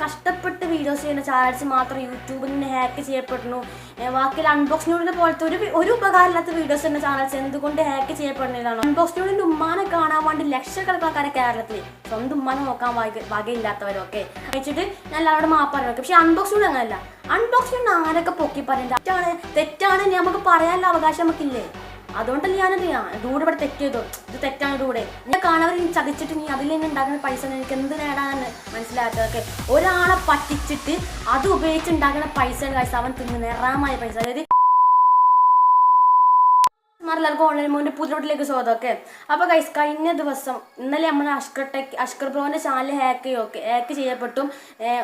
കഷ്ടപ്പെട്ട് വീഡിയോസ് ചെയ്യുന്ന ചാനൽസ് മാത്രം യൂട്യൂബിൽ നിന്ന് ഹാക്ക് ചെയ്യപ്പെടുന്നു. ബാക്കിയുള്ള അൺബോക്സിനോടിനെ പോലത്തെ ഒരു ഉപകാരമില്ലാത്ത വീഡിയോസ് ചെയ്യുന്ന ചാനൽസ് എന്തുകൊണ്ട് ഹാക്ക് ചെയ്യപ്പെടുന്നതാണ്? അൺബോക്സിനോടിൻ്റെ ഉമ്മാനെ കാണാൻ വേണ്ടി ലക്ഷക്കണക്കിന് ആൾക്കാരെ കേരളത്തിൽ സ്വന്തം ഉമ്മാനെ നോക്കാൻ വകയില്ലാത്തവരൊക്കെ അയച്ചിട്ട് ഞാൻ എല്ലാവരോടും മാപ്പാറൊക്കെ. പക്ഷെ അൺബോക്സിനോട് അങ്ങനല്ല. അൺബോക്സിനോട് ആരൊക്കെ പൊക്കി പറയുന്നത് തെറ്റാണ് നമുക്ക് പറയാനുള്ള അവകാശം നമുക്കില്ലേ? അതുകൊണ്ടല്ലേ ഡൂടെ ഇവിടെ തെറ്റ് ചെയ്തോ, ഇത് തെറ്റാണ് ഡൂടെ. ഞാൻ കാണാൻ ചതിച്ചിട്ട് നീ അതിൽ നിന്ന് ഉണ്ടാക്കുന്ന പൈസ എനിക്ക് എന്ത് നേടാനാണ് മനസ്സിലാക്കാത്തതൊക്കെ. ഒരാളെ പറ്റിച്ചിട്ട് അത് ഉപയോഗിച്ച് ഉണ്ടാക്കുന്ന പൈസ അവൻ തിന്ന് നിറാമായ പൈസ. അതായത് എല്ലാവർക്കും ഓൺലൈൻ മോൻ്റെ പുതിലോട്ടിലേക്ക് സ്വാഗതമൊക്കെ. അപ്പോൾ ഗൈസ്, കഴിഞ്ഞ ദിവസം ഇന്നലെ നമ്മൾ അഷ്കർ ബ്രോൻ്റെ ചാനൽ ഹാക്ക് ചെയ്യപ്പെട്ടും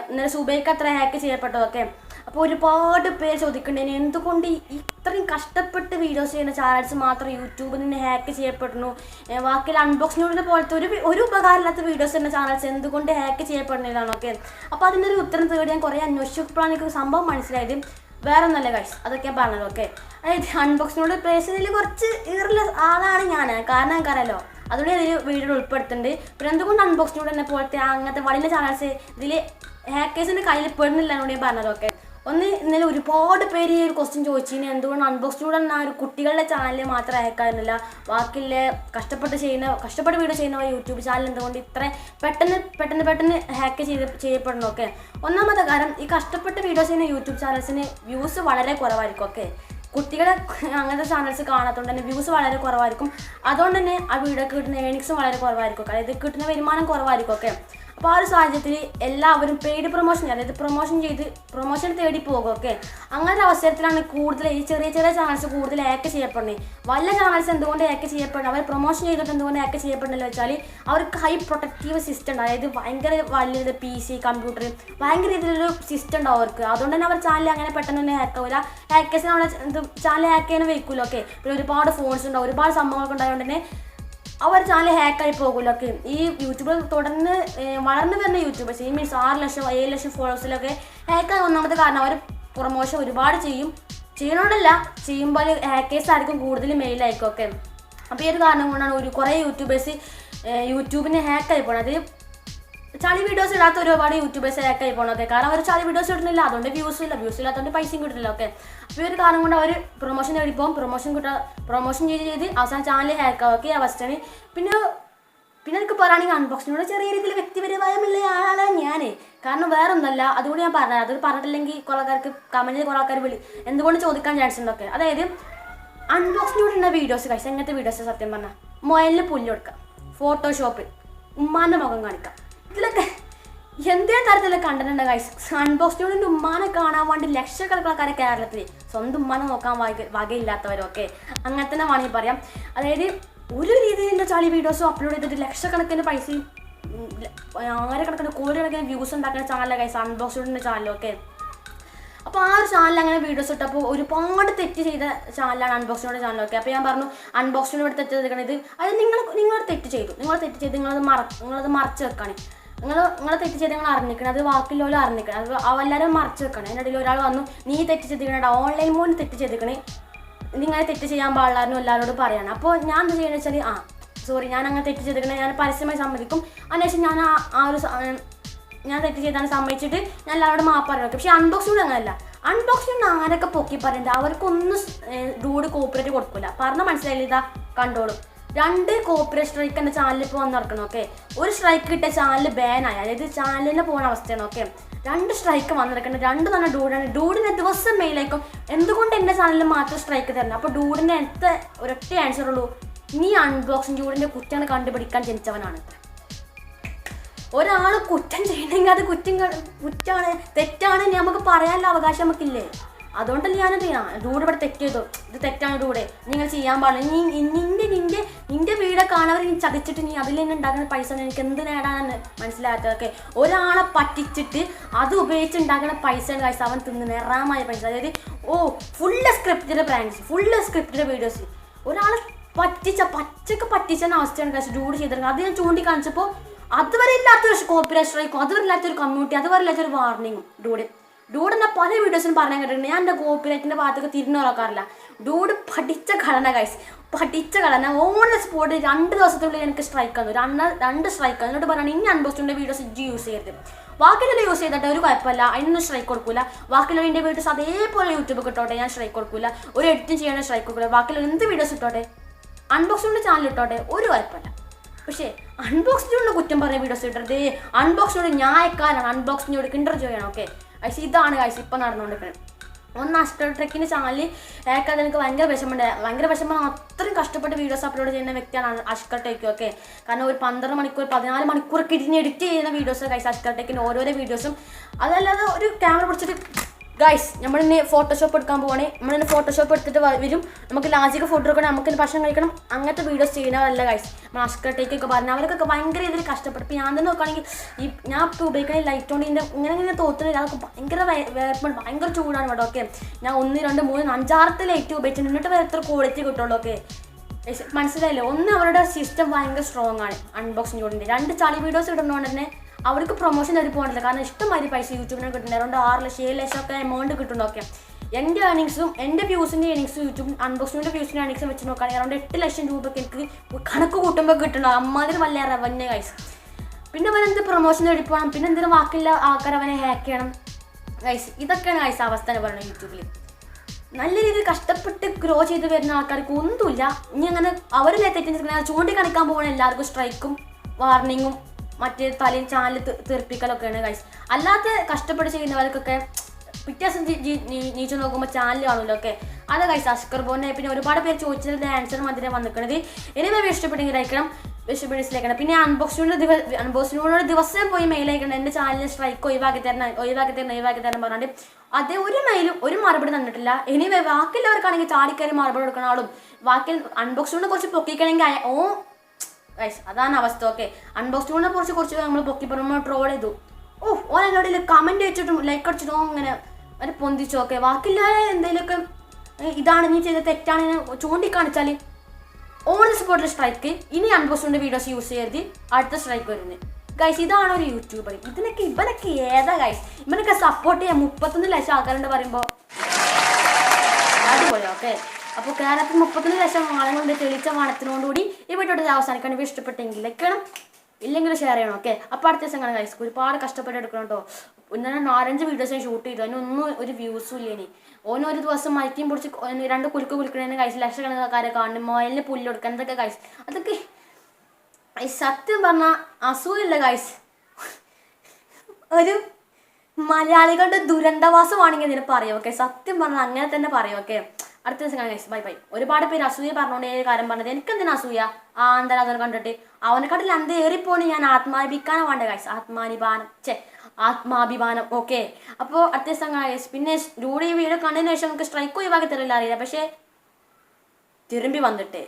ഇന്നലെ സുബൈക്ക് അത്ര ഹാക്ക് ചെയ്യപ്പെട്ടതൊക്കെ. അപ്പോൾ ഒരുപാട് പേര് ചോദിക്കേണ്ടതിന് എന്തുകൊണ്ട് ഇത്രയും കഷ്ടപ്പെട്ട് വീഡിയോസ് ചെയ്യുന്ന ചാനൽസ് മാത്രം യൂട്യൂബിൽ നിന്ന് ഹാക്ക് ചെയ്യപ്പെടുന്നു? ബാക്കിയുള്ള അൺബോക്സിനോടിനെ പോലത്തെ ഒരു ഉപകാരമില്ലാത്ത വീഡിയോസ് ചെയ്യുന്ന ചാനൽസ് എന്തുകൊണ്ട് ഹാക്ക് ചെയ്യപ്പെടുന്നതാണൊക്കെ. അപ്പോൾ അതിൻ്റെ ഒരു ഉത്തരം തേടി ഞാൻ കുറേ അന്വേഷിച്ചപ്പോഴാണ് എനിക്ക് സംഭവം മനസ്സിലായത്. വേറെ ഒന്നല്ല ഗൈസ്, അതൊക്കെ പറഞ്ഞതൊക്കെ. അതായത് അൺബോക്സിനോട് പേഴ്സണലി കുറച്ച് ഈറുള്ള ആളാണ് ഞാൻ, കാരണം എനിക്കറിയാലോ. അതുകൊണ്ട് അതിൽ വീഡിയോ ഉൾപ്പെടുത്തുന്നുണ്ട്. പിന്നെ എന്തുകൊണ്ട് അൺബോക്സിനോട് തന്നെ പോലത്തെ അങ്ങനത്തെ വലിയ ചാനൽസ് ഇതിൽ ഹാക്കേഴ്സിൻ്റെ കയ്യിൽ പെടുന്നില്ല എന്നോട് ഞാൻ പറഞ്ഞതൊക്കെ. ഇന്നലെ ഒരുപാട് പേര് ഈ ഒരു ക്വസ്റ്റ്യൻ ചോദിച്ചിന്, എന്തുകൊണ്ട് അൺബോക്സിനോട് തന്നെ ഒരു കുട്ടികളുടെ ചാനൽ മാത്രം ഹാക്കായിരുന്നില്ല, ബാക്കിയുള്ള കഷ്ടപ്പെട്ട് വീഡിയോ ചെയ്യുന്ന യൂട്യൂബ് ചാനൽ എന്തുകൊണ്ട് ഇത്ര പെട്ടെന്ന് ഹാക്ക് ചെയ്യപ്പെടണമൊക്കെ. ഒന്നാമത്തെ കാരണം, ഈ കഷ്ടപ്പെട്ട് വീഡിയോസ് ചെയ്യുന്ന യൂട്യൂബ് ചാനൽസിന് വ്യൂസ് വളരെ കുറവായിരിക്കും. ഓക്കെ, കുട്ടികളെ അങ്ങനത്തെ ചാനൽസ് കാണാത്തതുകൊണ്ട് തന്നെ വ്യൂസ് വളരെ കുറവായിരിക്കും. അതുകൊണ്ട് തന്നെ ആ വീഡിയോക്ക് കിട്ടുന്ന ഏണിങ്സും വളരെ കുറവായിരിക്കും. അതായത് കിട്ടുന്ന വരുമാനം കുറവായിരിക്കും. ഓക്കെ, അപ്പോൾ ആ ഒരു സാഹചര്യത്തിൽ എല്ലാവരും പെയ്ഡ് പ്രൊമോഷൻ, അതായത് പ്രൊമോഷൻ തേടി പോകും. ഓക്കെ, അങ്ങനത്തെ അവസരത്തിലാണ് കൂടുതൽ ഈ ചെറിയ ചാനൽസ് കൂടുതൽ ഹാക്ക് ചെയ്യപ്പെടുന്നത്. വലിയ ചാനൽസ് എന്തുകൊണ്ട് ഹാക്ക് ചെയ്യപ്പെടുന്നത്, അവർ പ്രൊമോഷൻ ചെയ്തിട്ട് എന്തുകൊണ്ട് ഹാക്ക് ചെയ്യപ്പെടുന്നില്ല വെച്ചാൽ അവർക്ക് ഹൈ പ്രൊട്ടക്റ്റീവ് സിസ്റ്റം ഉണ്ട്. അതായത് ഭയങ്കര വലിയൊരു PC കമ്പ്യൂട്ടർ ഭയങ്കര രീതിയിലൊരു സിസ്റ്റം ഉണ്ടാവും അവർക്ക്. അതുകൊണ്ട് തന്നെ അവർ ചാനൽ അങ്ങനെ പെട്ടെന്ന് തന്നെ ഹാക്ക് ആവില്ല. ഹാക്കേഴ്സിന് നമ്മളെ ചാനൽ ഹാക്ക് ചെയ്യാൻ വയ്ക്കില്ല. ഓക്കെ, പിന്നെ ഒരുപാട് ഫോൺസ് ഉണ്ടാവും, ഒരുപാട് സംഭവങ്ങളൊക്കെ ഉണ്ടായതുകൊണ്ട് തന്നെ അവർ ചാനൽ ഹാക്കായി പോകുമല്ലോ. ഒക്കെ ഈ യൂട്യൂബിൽ തുടർന്ന് വളർന്നു വരുന്ന യൂട്യൂബേഴ്സ്, ഈ മീൻസ് 6 ലക്ഷം 7 ലക്ഷം ഫോളോവേഴ്സിലൊക്കെ ഹാക്കായി ഒന്നാമത്തെ കാരണം അവർ പ്രൊമോഷൻ ഒരുപാട് ചെയ്യുന്നതുകൊണ്ടല്ല, ചെയ്യുമ്പോൾ ഹാക്കേഴ്സ് ആയിരിക്കും കൂടുതൽ മെയിലായിരിക്കും. ഒക്കെ, അപ്പോൾ ഈ ഒരു കാരണം കൊണ്ടാണ് കുറേ യൂട്യൂബേഴ്സ് യൂട്യൂബിന് ഹാക്കായി പോകുന്നത്. അത് ചളി വീഡിയോസ് ഇടാത്ത ഒരുപാട് യൂട്യൂബേഴ്സ് ഹാക്കായി പോകുന്നത്. കാരണം അവർ ചളി വീഡിയോസ് ഇടുന്നില്ല, അതുകൊണ്ട് വ്യൂസ് ഇല്ലാത്തതുകൊണ്ട് പൈസയും കിട്ടില്ല. ഓക്കെ, അപ്പോൾ ഈ ഒരു കാരണം കൊണ്ട് അവർ പ്രൊമോഷൻ നേടിപ്പോകും. പ്രൊമോഷൻ ചെയ്ത് അവസാനം ചാനൽ ഹാക്കാവും. ഓക്കെ, അവസ്ഥയാണ്. പിന്നെ എനിക്ക് പറയുകയാണെങ്കിൽ അൺബോക്സിനോട് ചെറിയ രീതിയിൽ വ്യക്തിപരമായുള്ള ആളാണ് ഞാൻ. കാരണം വേറെ ഒന്നല്ല, അതുകൊണ്ട് ഞാൻ പറഞ്ഞത്. അത് പറഞ്ഞിട്ടില്ലെങ്കിൽ കുറേ ആൾക്കാർക്ക് കമൻറ്റിൽ കുറേ ആൾക്കാർ എന്തുകൊണ്ട് ചോദിക്കാൻ ചാൻസ് ഉണ്ടൊക്കെ. അതായത് അൺബോക്സിനോടുള്ള വീഡിയോസ് കഴിച്ച് എങ്ങനത്തെ വീഡിയോസ് സത്യം പറഞ്ഞാൽ മൊബൈലിൽ പുല്ല് കൊടുക്കാം, ഫോട്ടോഷോപ്പിൽ ഉമ്മാൻ്റെ മുഖം കാണിക്കാം, ഇതിലൊക്കെ എന്തേ തരത്തിലുള്ള കണ്ടന്റ് ഗൈസ്. അൺബോക്സിനോടിൻ്റെ ഉമ്മാനെ കാണാൻ വേണ്ടി ലക്ഷക്കണക്കിന് ആൾക്കാരെ കേരളത്തിൽ സ്വന്തം ഉമ്മാനെ നോക്കാൻ വകയില്ലാത്തവരൊക്കെ അങ്ങനെ തന്നെ വേണമെങ്കിൽ പറയാം. അതായത് ഒരു രീതിയിലുള്ള ചളി വീഡിയോസും അപ്ലോഡ് ചെയ്തിട്ട് ലക്ഷക്കണക്കിന് പൈസയും ആയിരക്കണക്കിന് കോടിക്കണക്കിന് വ്യൂസ് ഉണ്ടാക്കുന്ന ചാനലാണ് ഗൈസ് അൺബോക്സിനോടിൻ്റെ ചാനലൊക്കെ. അപ്പോൾ ആ ഒരു ചാനൽ അങ്ങനെ വീഡിയോസ് ഇട്ടപ്പോൾ ഒരുപാട് തെറ്റ് ചെയ്ത ചാനലാണ് അൺബോക്സിനോട് ചാനലൊക്കെ. അപ്പോൾ ഞാൻ പറഞ്ഞു അൺബോക്സിനോട് തെറ്റ് ചെയ്തിരിക്കണത് അത് നിങ്ങൾ തെറ്റ് ചെയ്തു നിങ്ങളത് മറച്ച് വെക്കാണ്. നിങ്ങളെ തെറ്റ് ചെയ്ത് നിങ്ങൾ അറിഞ്ഞിക്കണം, അത് ബാക്കിയുള്ളവരും അറിഞ്ഞിക്കണം, അത് എല്ലാവരും മറച്ച് വെക്കണം. അതിൻ്റെ ഇടയിൽ ഒരാൾ വന്നു, നീ തെറ്റ് ചെയ്തിരിക്കണ ഓൺലൈൻ മോന് തെറ്റ് ചെയ്തിരിക്കണേ, നിങ്ങൾ തെറ്റ് ചെയ്യാൻ പാടില്ലായിരുന്നു എല്ലാവരോടും പറയണം. അപ്പോൾ ഞാൻ എന്താ ചെയ്യുന്നത് വെച്ചാൽ സോറി, ഞാൻ അങ്ങനെ തെറ്റ് ചെയ്തിരിക്കണേ, ഞാൻ പരസ്യമായി സമ്മതിക്കും. അതിനുശേഷം ഞാൻ തെറ്റ് ചെയ്താണ് സമ്മതിച്ചിട്ട് ഞാൻ എല്ലാവരോടും മാപ്പാറി വെക്കും. പക്ഷേ അൺബോക്സിനോട് അങ്ങനെയല്ല. അൺബോക്സിനോട് ആരൊക്കെ പൊക്കി പറയുന്നത് അവർക്കൊന്നും ഡൂഡ് കോപ്പറേറ്റ് കൊടുക്കില്ല. പറഞ്ഞാൽ മനസ്സിലായില്ല, ഇതാ കണ്ടോളും. 2 കോപ്പറേറ്റ് സ്ട്രൈക്ക് എൻ്റെ ചാനലിൽ ഇപ്പോൾ വന്ന് നടക്കണം. ഓക്കെ, ഒരു സ്ട്രൈക്ക് കിട്ടിയ ചാനൽ ബാനായി, അതായത് ചാനലിന് പോകുന്ന അവസ്ഥയാണ്. ഓക്കെ, 2 സ്ട്രൈക്ക് വന്നിരിക്കുന്നത്. 2 തന്നെ ഡൂഡാണ്. ഡൂഡിന് ദിവസം മെയിലായിരിക്കും എന്തുകൊണ്ട് എൻ്റെ ചാനലിൽ മാത്രം സ്ട്രൈക്ക് തരണം. അപ്പോൾ ഡൂഡിൻ്റെ ഒരൊറ്റ ആൻസർ ഉള്ളൂ, നീ അൺബോക്സിങ് ഡൂഡിൻ്റെ കുറ്റം കണ്ടുപിടിക്കാൻ ജനിച്ചവനാണ്. ഒരാൾ കുറ്റം ചെയ്യണമെങ്കിൽ അത് കുറ്റമാണ് തെറ്റാണ് നമുക്ക് പറയാനുള്ള അവകാശം നമുക്കില്ലേ? അതുകൊണ്ടല്ലേ ഞാനത് ഡൂഡ് ഇവിടെ തെറ്റ് ചെയ്തു, ഇത് തെറ്റാണ് ഡൂടെ, നിങ്ങൾ ചെയ്യാൻ പാടില്ല. നിന്റെ വീടെ കാണാൻ നീ ചതിച്ചിട്ട് നീ അതിൽ നിന്ന് ഉണ്ടാക്കുന്ന പൈസ എനിക്ക് എന്ത് നേടാനാണ് മനസ്സിലാകാത്തതൊക്കെ. ഒരാളെ പറ്റിച്ചിട്ട് അത് ഉപയോഗിച്ച് ഉണ്ടാക്കുന്ന പൈസയുടെ പൈസ അവൻ തിന്ന് നിറാമായ പൈസ. അതായത് full scripted pranks, full scripted videos. ഒരാളെ പച്ചക്ക് പറ്റിച്ചെന്ന അവസ്ഥയാണ് കഴിച്ച് ഡൂഡ് ചെയ്തിരുന്നത്. അത് ഞാൻ ചൂണ്ടിക്കാണിച്ചപ്പോൾ അതുവരെ ഇല്ലാത്തൊരു കോപ്പിറൈറ്റ് സ്ട്രൈക്കും, അതുവരെ ഇല്ലാത്തൊരു കമ്മ്യൂണിറ്റി, അതുവരെ ഇല്ലാത്തൊരു വാർണിങ്ങും ഡൂഡ്. ഡൂഡ് എന്നെ പല വീഡിയോസിലും പറയാൻ കേട്ടിട്ടുണ്ട്. ഞാൻ എൻ്റെ കോപ്പിറൈറ്റിൻ്റെ ഭാഗത്തൊക്കെ തിരിഞ്ഞു നോക്കാറില്ല. ഡൂഡ് പഠിച്ച ഘടന ഗൈസ്, പഠിച്ച ഘടന. ഓൺ സ്പോട്ട് 2 ദിവസത്തിനുള്ളിൽ എനിക്ക് സ്ട്രൈക്ക് തന്നു, 2 സ്ട്രൈക്ക്. എന്നിട്ട് പറയുകയാണ് ഇനി അൺബോക്സിൻ്റെ വീഡിയോസ് യൂസ് ചെയ്യരുത്. ബാക്കിയുള്ള യൂസ് ചെയ്തിട്ട് ഒരു കുഴപ്പമില്ല, അതിനൊന്നും സ്ട്രൈക്ക് കൊടുക്കില്ല. ബാക്കിയുള്ള എൻ്റെ വീഡിയോസ് അതേപോലെ യൂട്യൂബ് കിട്ടോട്ടെ, ഞാൻ സ്ട്രൈക്ക് കൊടുക്കില്ല. ഒരു എഡിറ്റിംഗ് ചെയ്യാൻ സ്ട്രൈക്ക് കൊടുക്കില്ല. ബാക്കിയുള്ള എന്ത് വീഡിയോസ് ഇട്ടോട്ടെ, അൺബോക്സിൻ്റെ ചാനൽ ഇട്ടോട്ടെ, ഒരു കുഴപ്പമില്ല. പക്ഷേ അൺബോക്സിനോട് കുറ്റം പറയുന്ന വീഡിയോസ് ഇട്ടത്, അൺബോക്സിനോട് ന്യായക്കാരാണ്, അൺബോക്സിനോട് കിൻഡർ ജോയാണ്. ഓക്കെ ഗൈസ്, ഇതാണ് ഗൈസ് ഇപ്പം നടന്നുകൊണ്ടിരിക്കുന്നത്. ഒന്ന് അഷ്കർ ട്രെക്കിൻ്റെ ചാനൽ ഏക്കാതെ എനിക്ക് ഭയങ്കര വിഷമം. അത്രയും കഷ്ടപ്പെട്ട് വീഡിയോസ് അപ്ലോഡ് ചെയ്യുന്ന വ്യക്തിയാണ് അഷ്കർ ടെക്ക്. ഓക്കെ, കാരണം ഒരു 12 മണിക്കൂർ 14 മണിക്കൂറൊക്കെ ഇരുന്ന് എഡിറ്റ് ചെയ്യുന്ന വീഡിയോസ് ഗൈസ് അഷ്കർ ടെക്കിൻ്റെ ഓരോരോ വീഡിയോസും. അതല്ലാതെ ഒരു ക്യാമറ പിടിച്ചിട്ട് ഗൈസ് നമ്മളിന്ന് ഫോട്ടോഷോപ്പ് എടുക്കാൻ പോവാണ്. നമ്മളിന്ന് ഫോട്ടോഷോപ്പ് എടുത്തിട്ട് വരും, നമുക്ക് ലാജിക്ക് ഫോട്ടോ എടുക്കണം, നമുക്ക് ഭക്ഷണം കഴിക്കണം, അങ്ങനത്തെ വീഡിയോസ് ചെയ്യുന്നവരല്ല ഗൈസ്. നമ്മൾ അഷ്കർ ടേക്കൊക്കെ പറഞ്ഞാൽ അവർക്കൊക്കെ ഭയങ്കര ഇതിൽ കഷ്ടപ്പെടും. ഇപ്പോൾ ഞാൻ തന്നെ നോക്കുകയാണെങ്കിൽ ഞാൻ ഇപ്പോൾ ഉപയോഗിക്കുന്ന ലൈറ്റ് കൊണ്ട് ഇങ്ങനെ തോന്നുന്നില്ല, അതൊക്കെ ഭയങ്കര വേർപ്പുണ്ട്, ഭയങ്കര ചൂടാണ് ഇവിടെ. ഓക്കെ, ഞാൻ 1 2 3 5 ലൈറ്റ് ഉപയോഗിച്ചിട്ട് എന്നിട്ട് വേറെ എത്ര ക്വാളിറ്റി കിട്ടുള്ളൂ. ഓക്കെ, മനസ്സിലായില്ലേ? ഒന്ന് അവരുടെ സിസ്റ്റം ഭയങ്കര സ്ട്രോങ് ആണ് അൺബോക്സിംഗ് ജോഡിൻ്റെ. 2 ചളി വീഡിയോസ് ഇടുന്നതുകൊണ്ട് തന്നെ അവർക്ക് പ്രൊമോഷൻ തരി പോകണില്ല, കാരണം ഇഷ്ടംമാതിരി പൈസ യൂട്യൂബിന് കിട്ടുന്നത്. അറൗണ്ട് 6 ലക്ഷം 7 ലക്ഷം ഒക്കെ എമൗണ്ട് കിട്ടുന്നുണ്ടൊക്കെ. എൻ്റെ ഏണിങ്സും എൻ്റെ വ്യൂസിൻ്റെ ഏണിങ്സും യൂട്യൂബ് അൺബോക്സിങ്ങിൻ്റെ വ്യൂസിൻ്റെ ഏണിങ്സും വെച്ച് നോക്കുകയാണെങ്കിൽ അറൗണ്ട് 8 ലക്ഷം രൂപയ്ക്ക് എനിക്ക് കണക്ക് കൂട്ടുമ്പോൾ കിട്ടണം. അമ്മാതിരി വലിയ റവന്യൂ ഗൈസ്. പിന്നെ അവൻ എന്ത് പ്രൊമോഷൻ തേടി പോകണം, പിന്നെ എന്തെങ്കിലും ബാക്കിയുള്ള ആൾക്കാർ അവനെ ഹാക്ക് ചെയ്യണം ഗൈസ്. ഇതൊക്കെയാണ് ഗൈസ് അവസ്ഥ എന്ന് പറയുന്നത് യൂട്യൂബിൽ. നല്ല രീതിയിൽ കഷ്ടപ്പെട്ട് ഗ്രോ ചെയ്ത് വരുന്ന ആൾക്കാർക്ക് ഒന്നുമില്ല. ഇനി അങ്ങനെ അവരിലെ തെറ്റിന് ചൂണ്ടിക്കാണിക്കാൻ പോകുന്ന എല്ലാവർക്കും സ്ട്രൈക്കും വാർണിങ്ങും മറ്റേ തലയും ചാനൽ തീർപ്പിക്കലൊക്കെയാണ് ഗൈസ്. അല്ലാത്ത കഷ്ടപ്പെട്ട് ചെയ്യുന്നവർക്കൊക്കെ വ്യത്യാസം നീച്ചു നോക്കുമ്പോൾ ചാനൽ കാണുമല്ലോ. ഓക്കെ, അത് ഗൈസ് അഷ്കർ ബ്രോനെ പിന്നെ ഒരുപാട് പേര് ചോദിച്ചതിൻ്റെ ആൻസർ മതിരെ വന്നിരിക്കുന്നത്. എനിവേ ഇഷ്ടപ്പെട്ടെങ്കിൽ അയക്കണം, ഇഷ്ടപ്പെട്ടെങ്കിൽ. പിന്നെ അൺബോക്സിനോട് ദിവസം പോയി മെയിൽ അയക്കണം, എൻ്റെ ചാനലിൽ സ്ട്രൈക്ക് ഒഴിവാക്കി തരണം പറഞ്ഞിട്ട് അതേ ഒരു മെയിലും ഒരു മറുപടി തന്നിട്ടില്ല. എനിവേ ബാക്കിയുള്ളവർക്കാണെങ്കിൽ ചാടിക്കയറി മറുപടി കൊടുക്കുന്ന ആളും ബാക്കി അൺബോക്സിനോട് കുറച്ച് പൊക്കിക്കണമെങ്കിൽ ഗൈസ് അതാണ് അവസ്ഥ. ഓക്കെ, അൺബോക്സിനെ കുറച്ച് നമ്മൾ പൊക്കി പറയുമ്പോൾ ട്രോൾ ചെയ്തു. ഓൻ എന്നോട് കമൻറ്റ് വെച്ചിട്ടും ലൈക്ക് അടിച്ചിട്ടും അങ്ങനെ ഒരു പൊന്തിച്ചു. ഓക്കെ, ബാക്കിയുള്ള എന്തെങ്കിലുമൊക്കെ ഇതാണ് നീ ചെയ്ത തെറ്റാണ് ചൂണ്ടിക്കാണിച്ചാൽ ഓൺ സ്പോട്ടിൽ സ്ട്രൈക്ക്. ഇനി അൺബോക്സിൻ്റെ വീഡിയോസ് യൂസ് ചെയ്ത് അടുത്ത സ്ട്രൈക്ക് വരുന്നത് ഗൈസ്. ഇതാണ് ഒരു യൂട്യൂബർ. ഇവനൊക്കെ ഏതാ ഗൈസ്? ഇവനൊക്കെ സപ്പോർട്ട് ചെയ്യാൻ 31 ലക്ഷം ആൾക്കാരുണ്ട് പറയുമ്പോൾ അടിപൊളി. ഓക്കെ, അപ്പോൾ കേരളത്തിൽ 31 ലക്ഷം ആളുകളുടെ തെളിച്ച വാണത്തിനോടുകൂടി ഈ വീഡിയോയുടെ അവസാനിക്കാൻ ഇഷ്ടപ്പെട്ടെങ്കിൽ ലൈക്ക് ചെയ്യണം, ഇല്ലെങ്കിൽ ഷെയർ ചെയ്യണം. ഓക്കെ, അപ്പോൾ അടുത്ത ദിവസം കാണാം ഗൈസ്. ഒരുപാട് കഷ്ടപ്പെട്ട് എടുക്കണം കേട്ടോ. ഇന്നലെ 4-5 വീഡിയോസ് ഞാൻ ഷൂട്ട് ചെയ്തു, അതിനൊന്നും ഒരു വ്യൂസും ഇല്ല. ഇനി ഓനൊരു ദിവസം മയക്കും പിടിച്ച് 2 കുലുക്കുന്നതിന് ഗൈസ് ലക്ഷക്കണക്കാരെ കാണും, മൊയലിന് പുല്ല് കൊടുക്കാൻ. എന്തൊക്കെ ഗൈസ്, അതൊക്കെ സത്യം പറഞ്ഞാൽ അസൂയല്ല ഗൈസ്. ഒരു മലയാളികളുടെ ദുരന്തവാസമാണെങ്കിൽ ഇതിന് പറയും. ഓക്കെ, സത്യം പറഞ്ഞാൽ അങ്ങനെ തന്നെ പറയും. ഓക്കെ, അടുത്ത ദിവസം കാണാം ഗൈസ്. ബൈ. ഒരുപാട് പേര് അസൂയ പറഞ്ഞുകൊണ്ടേ കാര്യം പറഞ്ഞത്. എനിക്കെന്തിനാ അസൂയ? എന്തായാലും അതൊക്കെ കണ്ടിട്ട് അവനെക്കാട്ടിൽ എന്ത് ഏറിപ്പോണ് ഞാൻ ആത്മാഭിമാനം വേണ്ട ഗൈസ്. ആത്മാഭിമാനം. ഓക്കെ, അപ്പോൾ അടുത്ത ദിവസം കാണാം ഗൈസ്. പിന്നെ ഈ വീഡിയോ കണ്ടതിന് ശേഷം നമുക്ക് സ്ട്രൈക്ക് ഒഴിവാക്കി തരില്ല അറിയില്ല, പക്ഷേ തിരുമ്പി വന്നിട്ട്